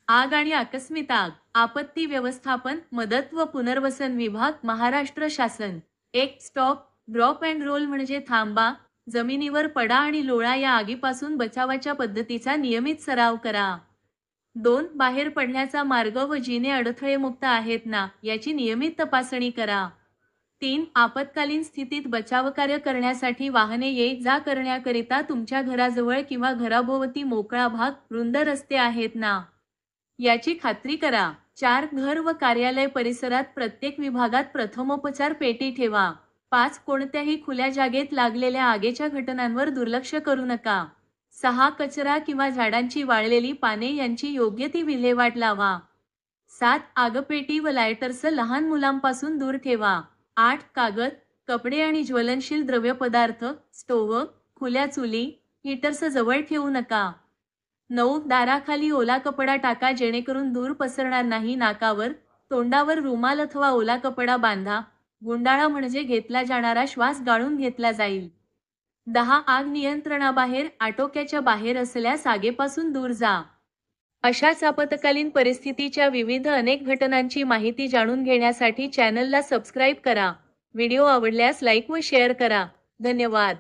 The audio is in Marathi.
आग आणि आकस्मिक आग, आपत्ती व्यवस्थापन, मदत व पुनर्वसन विभाग, महाराष्ट्र शासन. एक स्टॉप, ड्रॉप अँड रोल म्हणजे थांबा, जमिनीवर पडा आणि लोळा. या आगीपासून बचावाच्या पद्धतीचा नियमित सराव करा. 2. बाहेर पडण्याचा मार्ग व जिने अडथळे मुक्त आहेत ना, याची नियमित तपासणी करा. 3. आपत्कालीन स्थितीत बचावकार्य करण्यासाठी वाहने ये जा करण्याकरिता तुमच्या घराजवळ किंवा घराभोवती मोकळा भाग, रुंद रस्ते आहेत ना, याची खात्री करा. 4. घर व कार्यालय परिसरात प्रत्येक विभागात प्रथमोपचार पेटी ठेवा. 5. कोणत्याही खुल्या जागेत लागलेल्या आगीच्या घटनांवर दुर्लक्ष करू नका. 6. कचरा किंवा झाडांची वाळलेली पाने यांची योग्य ती विल्हेवाट लावा. 7. आगपेटी व लायटर्स लहान मुलांपासून दूर ठेवा. 8. कागद, कपडे आणि ज्वलनशील द्रव्यपदार्थ, स्टोव्ह, खुल्या चुली, हीटर्स जवळ ठेवू नका. 9. दाराखाली ओला कपडा टाका जेणेकरून धूर पसरणार नाही. नाकावर, तोंडावर रुमाल अथवा ओला कपडा बांधा. गुंडाळा म्हणजे घेतला जाणारा श्वास गाळून घेतला जाईल. 10. आग नियंत्रणाबाहेर, आटोक्याच्या बाहेर असल्यास आगीपासून दूर जा. अशाच आपत्कालीन परिस्थितीच्या विविध अनेक घटनांची माहिती जाणून घेण्यासाठी चॅनलला सबस्क्राईब करा. व्हिडिओ आवडल्यास लाईक व शेअर करा. धन्यवाद.